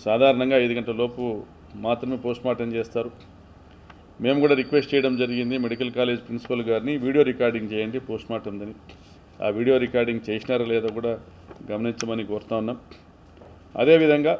సాధారణంగా 5 గంటల లోపు మాత్రమే పోస్ట్మార్టం చేస్తారు. మేము కూడా రిక్వెస్ట్ చేయడం జరిగింది మెడికల్ కాలేజ్ ప్రిన్సిపల్ గారిని, వీడియో రికార్డింగ్ చేయండి పోస్ట్మార్టందని. ఆ వీడియో రికార్డింగ్ చేసినారో లేదో కూడా గమనించమని కోరుతా ఉన్నాం. అదేవిధంగా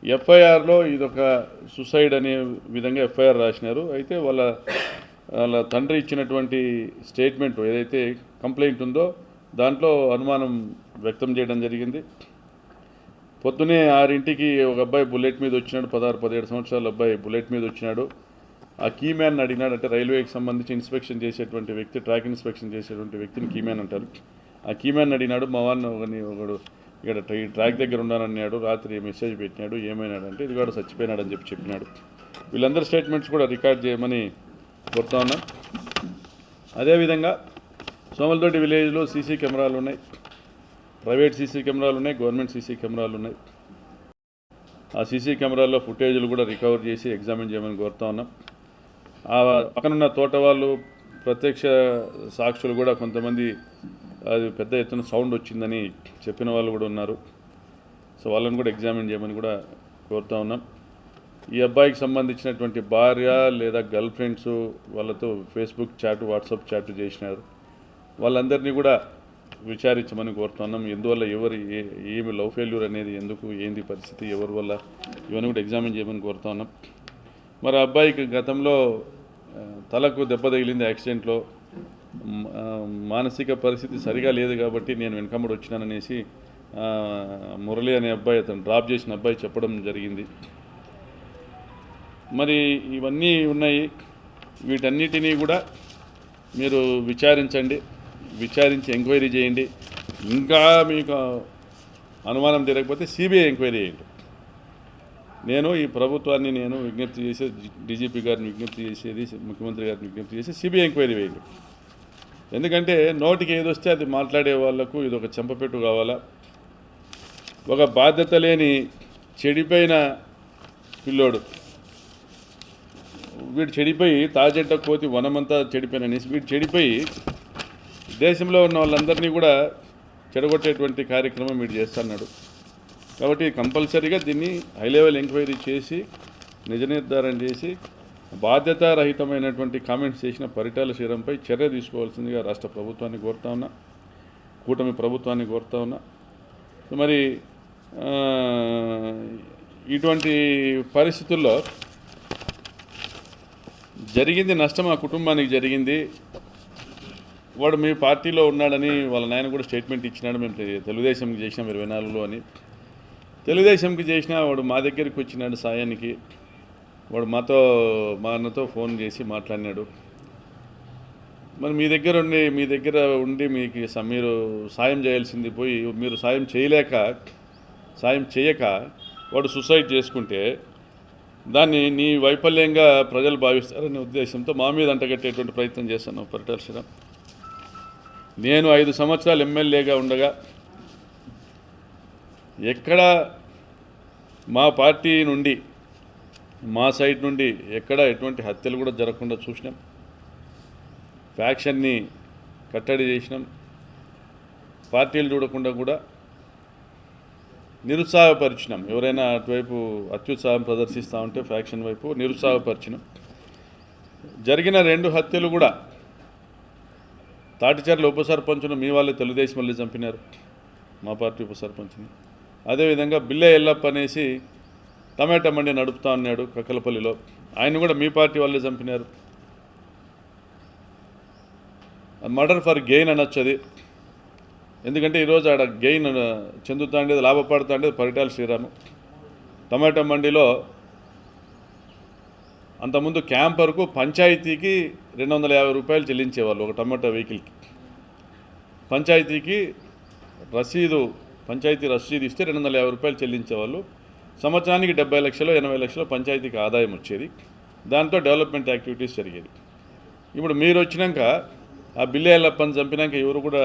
ఎఫ్ఐఆర్లో ఇదొక సుసైడ్ అనే విధంగా ఎఫ్ఐఆర్ రాసినారు. అయితే వాళ్ళ తండ్రి ఇచ్చినటువంటి స్టేట్మెంట్ ఏదైతే కంప్లైంట్ ఉందో దాంట్లో అనుమానం వ్యక్తం చేయడం జరిగింది. పొద్దునే 6ంటికి ఒక అబ్బాయి బుల్లెట్ మీద వచ్చినాడు, 16-17 సంవత్సరాల అబ్బాయి బుల్లెట్ మీద వచ్చినాడు. ఆ కీమ్యాన్ అడిగినాడు, అంటే రైల్వేకి సంబంధించి ఇన్స్పెక్షన్ చేసేటువంటి వ్యక్తి, ట్రాక్ ఇన్స్పెక్షన్ చేసేటువంటి వ్యక్తిని కీమ్యాన్ అంటారు. ఆ కీమ్యాన్ అడిగినాడు, మా వాళ్ళని ఒకడు ఇక్కడ ఈ ట్రాక్ దగ్గర ఉన్నానన్నాడు, రాత్రి మెసేజ్ పెట్టినాడు, ఏమైనాడంటే ఇది కూడా చచ్చిపోయినాడని చెప్పినాడు. వీళ్ళందరి స్టేట్మెంట్స్ కూడా రికార్డ్ చేయమని కోరుతా ఉన్నాం. అదేవిధంగా సోమలదొడ్డి విలేజ్లో సీసీ కెమెరాలు ఉన్నాయి, ప్రైవేట్ సీసీ కెమెరాలు ఉన్నాయి, గవర్నమెంట్ సీసీ కెమెరాలు ఉన్నాయి. ఆ సీసీ కెమెరాల్లో ఫుటేజ్లు కూడా రికవర్ చేసి ఎగ్జామిన్ చేయమని కోరుతా ఉన్నాం. ఆ పక్కనున్న తోట వాళ్ళు, ప్రత్యక్ష సాక్షులు కూడా కొంతమంది అది పెద్ద ఎత్తున సౌండ్ వచ్చిందని చెప్పిన వాళ్ళు కూడా ఉన్నారు. సో వాళ్ళని కూడా ఎగ్జామిన్ చేయమని కూడా కోరుతా ఉన్నాం. ఈ అబ్బాయికి సంబంధించినటువంటి భార్య లేదా గర్ల్ ఫ్రెండ్స్ వాళ్ళతో ఫేస్బుక్ చాట్, వాట్సాప్ చాట్ చేసినారు. వాళ్ళందరినీ కూడా విచారించమని కోరుతున్నాం. ఎందువల్ల ఏమి లవ్ ఫెయిల్యూర్ అనేది ఎందుకు, ఏంది పరిస్థితి, ఎవరి వల్ల, ఇవన్నీ కూడా ఎగ్జామిన్ చేయమని కోరుతా ఉన్నాం. మరి ఆ అబ్బాయికి గతంలో తలకు దెబ్బ తగిలింది యాక్సిడెంట్లో, మానసిక పరిస్థితి సరిగా లేదు కాబట్టి నేను వెనకమ్మడి వచ్చినాననేసి మురళి అనే అబ్బాయి, అతను డ్రాప్ చేసిన అబ్బాయి చెప్పడం జరిగింది. మరి ఇవన్నీ ఉన్నాయి. వీటన్నిటినీ కూడా మీరు విచారించండి, విచారించి ఎంక్వైరీ చేయండి. ఇంకా మీకు అనుమానం తీరకపోతే సిబిఐ ఎంక్వైరీ చేయండి. నేను ఈ ప్రభుత్వాన్ని విజ్ఞప్తి చేసేది, డీజీపీ గారిని విజ్ఞప్తి చేసేది, ముఖ్యమంత్రి గారిని విజ్ఞప్తి చేసి సిబిఐ ఎంక్వైరీ వేయండి. ఎందుకంటే నోటికి ఏదొస్తే అది మాట్లాడే వాళ్లకు ఇదొక చెంపపెట్టు కావాలా. ఒక బాధ్యత లేని చెడిపోయిన పిల్లోడు, వీడు చెడిపోయి తాజెంట కోతి వనమంతా చెడిపోయిన అనేసి వీడు చెడిపోయి దేశంలో ఉన్న వాళ్ళందరినీ కూడా చెడగొట్టేటువంటి కార్యక్రమం వీడు చేస్తున్నాడు. కాబట్టి కంపల్సరీగా దీన్ని హై లెవెల్ ఎంక్వైరీ చేసి నిజ నిర్ధారణ చేసి బాధ్యతారహితమైనటువంటి కామెంట్స్ చేసిన పరిటాల శ్రీరామ్పై చర్య తీసుకోవాల్సిందిగా రాష్ట్ర ప్రభుత్వాన్ని కోరుతా ఉన్నా, కూటమి ప్రభుత్వాన్ని కోరుతా ఉన్నా. మరి ఇటువంటి పరిస్థితుల్లో జరిగింది నష్టం ఆ కుటుంబానికి జరిగింది. వాడు మీ పార్టీలో ఉన్నాడని వాళ్ళ నాయన కూడా స్టేట్మెంట్ ఇచ్చినాడు, మేము తెలుగుదేశంకి చేసినాం 24లో అని. తెలుగుదేశంకి చేసినా వాడు మా దగ్గరికి వచ్చినాడు సాయానికి. వాడు మా అన్నతో ఫోన్ చేసి మాట్లాడినాడు. మరి మీ దగ్గర ఉండి మీకు మీరు సాయం చేయాల్సింది పోయి మీరు సాయం చేయక వాడు సూసైడ్ చేసుకుంటే దాన్ని నీ వైఫల్యంగా ప్రజలు భావిస్తారనే ఉద్దేశంతో మా మీద అంటగట్టేటువంటి ప్రయత్నం చేస్తున్నాం పరిటాల శ్రీరామ్. నేను 5 సంవత్సరాలు ఎమ్మెల్యేగా ఉండగా ఎక్కడ మా పార్టీ నుండి, మా సైడ్ నుండి ఎక్కడ ఎటువంటి హత్యలు కూడా జరగకుండా చూసినాం. ఫ్యాక్షన్ని కట్టడి చేసినాం. పార్టీలు చూడకుండా కూడా నిరుత్సాహపరిచినాం. ఎవరైనా అటువైపు అత్యుత్సాహం ప్రదర్శిస్తూ ఉంటే ఫ్యాక్షన్ వైపు నిరుత్సాహపరిచినాం. జరిగిన 2 హత్యలు కూడా తాటిచర్ల ఉప సర్పంచ్ను మీ వాళ్ళే తెలుగుదేశం వాళ్ళే చంపినారు, మా పార్టీ ఉప సర్పంచ్ని. అదేవిధంగా బిల్లె ఎల్లప్ప అనేసి టమాటా మండి నడుపుతా ఉన్నాడు కక్కలపల్లిలో, ఆయన కూడా మీ పార్టీ వాళ్ళే చంపినారు. మర్డర్ ఫర్ గెయిన్ అనొచ్చు అది. ఎందుకంటే ఈరోజు ఆడ గెయిన్ చెందుతా ఉండేది, లాభపడుతూ ఉండేది పరిటాల శ్రీరాము. టమాటా మండిలో అంతకుముందు క్యాంపర్కు పంచాయతీకి 250 రూపాయలు చెల్లించేవాళ్ళు ఒక టమాటా వెహికల్కి. పంచాయతీ రసీదు ఇస్తే 250 రూపాయలు చెల్లించేవాళ్ళు. సంవత్సరానికి 70 లక్షలు 80 లక్షలు పంచాయతీకి ఆదాయం వచ్చేది. దాంతో డెవలప్మెంట్ యాక్టివిటీస్ జరిగేది. ఇప్పుడు మీరు వచ్చినాక ఆ బిల్లేళ్ళప్పని చంపినాక ఎవరు కూడా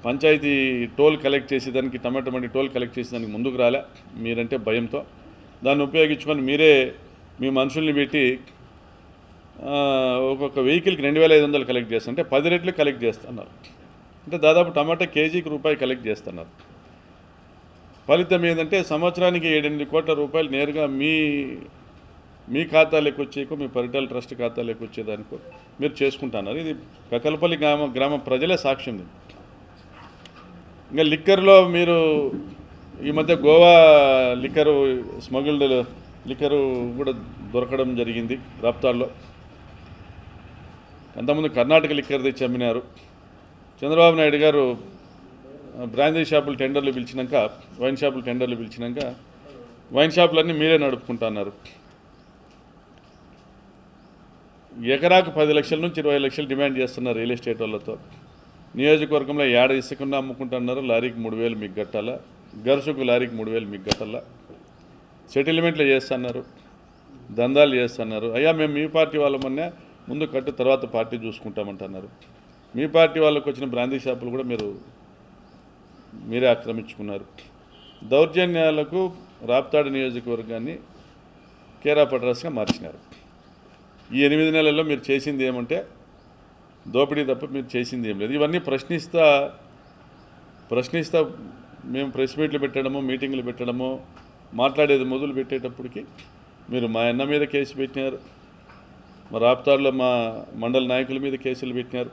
పంచాయతీ టోల్ కలెక్ట్ చేసేదానికి, టమాటా మండి టోల్ కలెక్ట్ చేసేదానికి ముందుకు రాలే. మీరంటే భయంతో దాన్ని ఉపయోగించుకొని మీరే మీ మనుషుల్ని పెట్టి ఒక్కొక్క వెహికల్కి 2500 కలెక్ట్ చేస్తుంటే 10 రెట్లు కలెక్ట్ చేస్తున్నారు. అంటే దాదాపు టమాటా కేజీకి రూపాయి కలెక్ట్ చేస్తున్నారు. ఫలితం ఏంటంటే సంవత్సరానికి 7-8 కోట్ల రూపాయలు నేరుగా మీ ఖాతాలోకి వచ్చేకో, మీ పరిటాల ట్రస్ట్ ఖాతాలోకి వచ్చేదానికో మీరు చేసుకుంటున్నారు. ఇది కకలపల్లి గ్రామ ప్రజలే సాక్ష్యం. ఇంకా లిక్కర్లో మీరు ఈ మధ్య గోవా లిక్కరు స్మగుల్డ్ లిక్కరు కూడా దొరకడం జరిగింది రాప్తాడులో. అంతకుముందు కర్ణాటక లిక్కర్ తెచ్చి అమ్మినారు. చంద్రబాబు నాయుడు గారు బ్రాందీ షాపులు టెండర్లు పిలిచినాక, వైన్ షాపులు టెండర్లు పిలిచినాక వైన్ షాపులన్నీ మీరే నడుపుకుంటున్నారు. ఎకరాకు 10 లక్షల నుంచి 20 లక్షలు డిమాండ్ చేస్తున్నారు రియల్ ఎస్టేట్ వాళ్ళతో. నియోజకవర్గంలో ఏడ ఇసుకుండా అమ్ముకుంటున్నారు. లారీకి 3,000 మీకు కట్టాలా, గరుసుకు లారీకి 3,000 మీకు కట్టాలా. సెటిల్మెంట్లు చేస్తున్నారు, దందాలు చేస్తున్నారు. అయ్యా మేము మీ పార్టీ వాళ్ళమన్నా ముందు కట్టు తర్వాత పార్టీ చూసుకుంటామంటున్నారు. మీ పార్టీ వాళ్ళకు వచ్చిన బ్రాందీ షాపులు కూడా మీరే ఆక్రమించుకున్నారు. దౌర్జన్యాలకు రాప్తాడు నియోజకవర్గాన్ని కేర్ ఆఫ్ అడ్రస్గా మార్చినారు. ఈ 8 నెలల్లో మీరు చేసింది ఏమంటే దోపిడీ తప్ప మీరు చేసింది ఏం లేదు. ఇవన్నీ ప్రశ్నిస్తా మేము ప్రెస్ మీట్లు పెట్టడము, మీటింగ్లు పెట్టడము, మాట్లాడేది మొదలు పెట్టేటప్పటికి మీరు మా అన్న మీద కేసు పెట్టినారు, మా రాప్తాడులో మా మండల నాయకుల మీద కేసులు పెట్టినారు.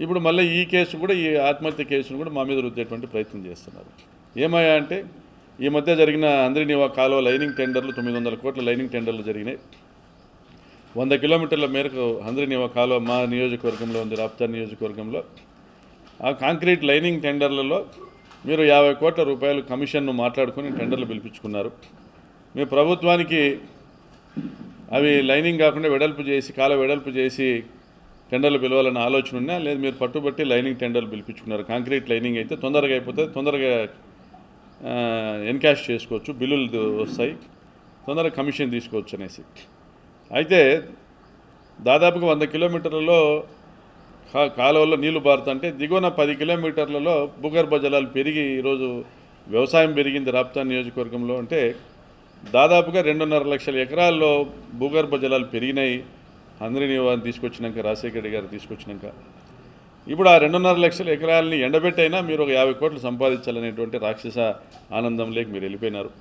ఇప్పుడు మళ్ళీ ఈ కేసు కూడా, ఈ ఆత్మహత్య కేసును కూడా మా మీద రుద్దేటువంటి ప్రయత్నం చేస్తున్నారు. ఏమయ్యా అంటే ఈ మధ్య జరిగిన అంద్రినివా కాలువ లైనింగ్ టెండర్లు 900 కోట్ల లైనింగ్ టెండర్లు జరిగినాయి. 100 కిలోమీటర్ల మేరకు అంద్రినివా కాలువ మా నియోజకవర్గంలో ఉంది, రాప్తాడు నియోజకవర్గంలో. ఆ కాంక్రీట్ లైనింగ్ టెండర్లలో మీరు 50 కోట్ల రూపాయలు కమిషన్ను మాట్లాడుకుని టెండర్లు పిలిపించుకున్నారు. మీ ప్రభుత్వానికి అవి లైనింగ్ కాకుండా కాలువ వెడల్పు చేసి టెండర్లు పిలవాలన్న ఆలోచన ఉన్నా లేదు, మీరు పట్టుబట్టి లైనింగ్ టెండర్లు పిలిపించుకున్నారు. కాంక్రీట్ లైనింగ్ అయితే తొందరగా అయిపోతుంది, తొందరగా ఎన్కాష్ చేసుకోవచ్చు, బిల్లులు వస్తాయి, తొందరగా కమిషన్ తీసుకోవచ్చు అనేసి. అయితే దాదాపుగా 100 కిలోమీటర్లలో కాలువల్లో నీళ్లు బారుతుంటే దిగువన 10 కిలోమీటర్లలో భూగర్భ జలాలు పెరిగి ఈరోజు వ్యవసాయం పెరిగింది రాప్తాడు నియోజకవర్గంలో. అంటే దాదాపుగా 2.5 లక్షల ఎకరాల్లో భూగర్భ జలాలు పెరిగినాయి. అంద్రినివాని తీసుకొచ్చినాక, రాజశేఖర రెడ్డి గారు తీసుకొచ్చినాక ఇప్పుడు ఆ 2.5 లక్షల ఎకరాలని ఎండబెట్టైనా మీరు ఒక 50 కోట్లు సంపాదించాలనేటువంటి రాక్షస ఆనందంలోకి మీరు వెళ్ళిపోయినారు.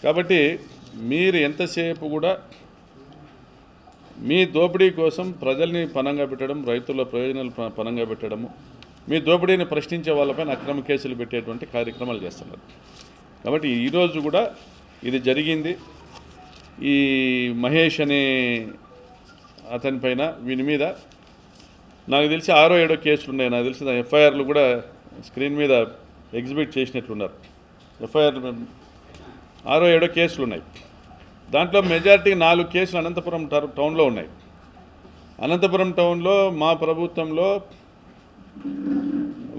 కాబట్టి మీరు ఎంతసేపు కూడా మీ దోపిడీ కోసం ప్రజల్ని పనంగా పెట్టడం, రైతుల ప్రయోజనాలు పనంగా పెట్టడము, మీ దోపిడీని ప్రశ్నించే వాళ్ళపైన అక్రమ కేసులు పెట్టేటువంటి కార్యక్రమాలు చేస్తున్నారు. కాబట్టి ఈరోజు కూడా ఇది జరిగింది. ఈ మహేష్ అనే అతని పైన, వీని మీద నాకు తెలిసి 6 or 7 కేసులు ఉన్నాయి. నాకు తెలిసి ఎఫ్ఐఆర్లు కూడా స్క్రీన్ మీద ఎగ్జిబిట్ చేసినట్లున్నారు. ఎఫ్ఐఆర్లు 6 or 7 కేసులు ఉన్నాయి. దాంట్లో మెజారిటీ 4 కేసులు అనంతపురం టౌన్లో ఉన్నాయి. అనంతపురం టౌన్లో మా ప్రభుత్వంలో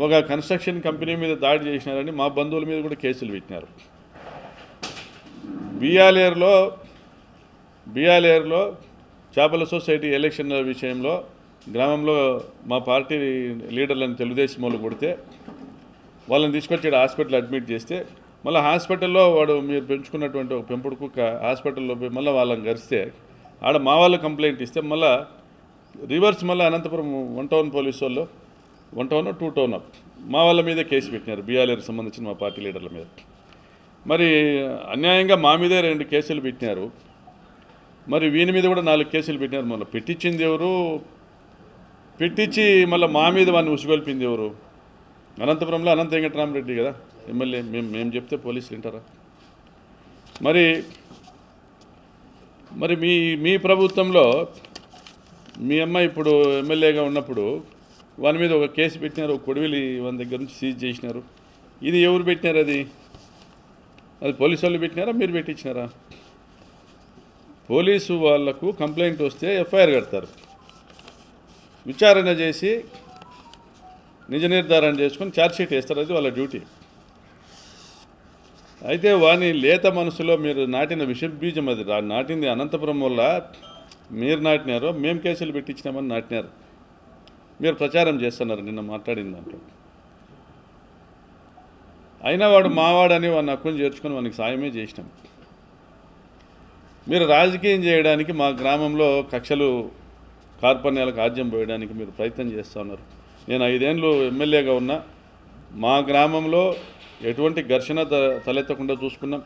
ఒక కన్స్ట్రక్షన్ కంపెనీ మీద దాడి చేసినారని మా బంధువుల మీద కూడా కేసులు పెట్టినారు. బిఆర్ఏర్లో చేపల సొసైటీ ఎలక్షన్ విషయంలో గ్రామంలో మా పార్టీ లీడర్లను తెలుగుదేశం వాళ్ళు కొడితే వాళ్ళని తీసుకొచ్చి హాస్పిటల్ అడ్మిట్ చేస్తే మళ్ళీ హాస్పిటల్లో వాడు మీరు పెంచుకున్నటువంటి ఒక పెంపుడు కుక్క హాస్పిటల్లో పోయి మళ్ళీ వాళ్ళని గరిస్తే ఆడ మా వాళ్ళు కంప్లైంట్ ఇస్తే మళ్ళీ రివర్స్ మళ్ళీ అనంతపురం 1 టౌన్ పోలీసు వాళ్ళు 1 టౌన్ 2 టౌన్ మా వాళ్ళ మీద కేసు పెట్టినారు, బిఆర్ఏకి సంబంధించిన మా పార్టీ లీడర్ల మీద. మరి అన్యాయంగా మా మీదే 2 కేసులు పెట్టినారు. మరి వీని మీద కూడా 4 కేసులు పెట్టినారు. మళ్ళీ పెట్టించింది ఎవరు, పెట్టించి మళ్ళీ మా మీద వాడిని ఉసిగొల్పింది ఎవరు? అనంతపురంలో అనంత వెంకటరామరెడ్డి కదా ఎమ్మెల్యే. మేము చెప్తే పోలీసులు వింటారా? మరి మీ ప్రభుత్వంలో మీ అమ్మాయి ఇప్పుడు ఎమ్మెల్యేగా ఉన్నప్పుడు వాని మీద ఒక కేసు పెట్టినారు, ఒక కొడివిలి వాని దగ్గర నుంచి సీజ్ చేసినారు. ఇది ఎవరు పెట్టినారు? అది పోలీసు వాళ్ళు పెట్టినారా, మీరు పెట్టించినారా? పోలీసు వాళ్లకు కంప్లైంట్ వస్తే ఎఫ్ఐఆర్ కడతారు, విచారణ చేసి నిజ నిర్ధారణ చేసుకొని ఛార్జ్షీట్ వేస్తారు. అది వాళ్ళ డ్యూటీ. అయితే వాని లేత మనసులో మీరు నాటిన విష బీజం అది నాటింది అనంతపురం వల్ల మీరు నాటినారో మేము కేసులు పెట్టించినామని నాటినారు. మీరు ప్రచారం చేస్తున్నారు నిన్న మాట్లాడిన దాంట్లో. అయినా వాడు మావాడని వాడిని హక్కుని చేర్చుకొని వానికి సాయమే చేసినాం. మీరు రాజకీయం చేయడానికి మా గ్రామంలో కక్షలు కార్పణ్యాలకు ఆజ్యం పోయడానికి మీరు ప్రయత్నం చేస్తూ ఉన్నారు. నేను 5 ఏళ్ళు ఎమ్మెల్యేగా ఉన్నా, మా గ్రామంలో ఎటువంటి ఘర్షణ తలెత్తకుండా చూసుకున్నాం,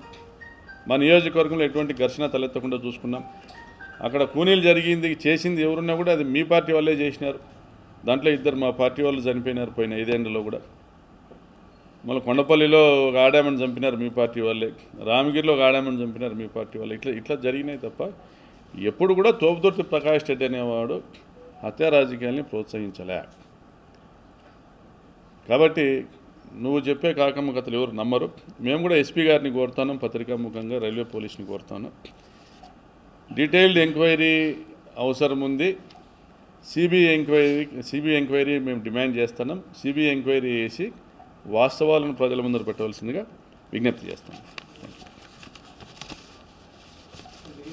మా నియోజకవర్గంలో ఎటువంటి ఘర్షణ తలెత్తకుండా చూసుకున్నాం. అక్కడ కూనీలు జరిగింది చేసింది ఎవరున్నా కూడా అది మీ పార్టీ వాళ్ళే చేసినారు. దాంట్లో ఇద్దరు మా పార్టీ వాళ్ళు చనిపోయినారు పోయిన 5 ఏళ్లలో కూడా. మళ్ళీ కొండపల్లిలో ఒక ఆడామని చంపినారు మీ పార్టీ వాళ్ళే, రామగిరిలో ఒక ఆడామని చంపినారు మీ పార్టీ వాళ్ళే. ఇట్లా జరిగినాయి తప్ప ఎప్పుడు కూడా తోపుదొట్టి ప్రకాష్ రెడ్డి అనేవాడు హత్యా రాజకీయాల్ని ప్రోత్సహించలే. కాబట్టి నువ్వు చెప్పే కాకమ్మ కథలు ఎవరు నమ్మరు. మేము కూడా ఎస్పీ గారిని కోరుతాను, పత్రికాముఖంగా రైల్వే పోలీస్ని కోరుతాను. డీటెయిల్డ్ ఎంక్వైరీ అవసరం ఉంది. సిబిఐ ఎంక్వైరీ మేము డిమాండ్ చేస్తున్నాం. సిబిఐ ఎంక్వైరీ చేసి వాస్తవాలను ప్రజల ముందర పెట్టవలసిందిగా విజ్ఞప్తి చేస్తాం.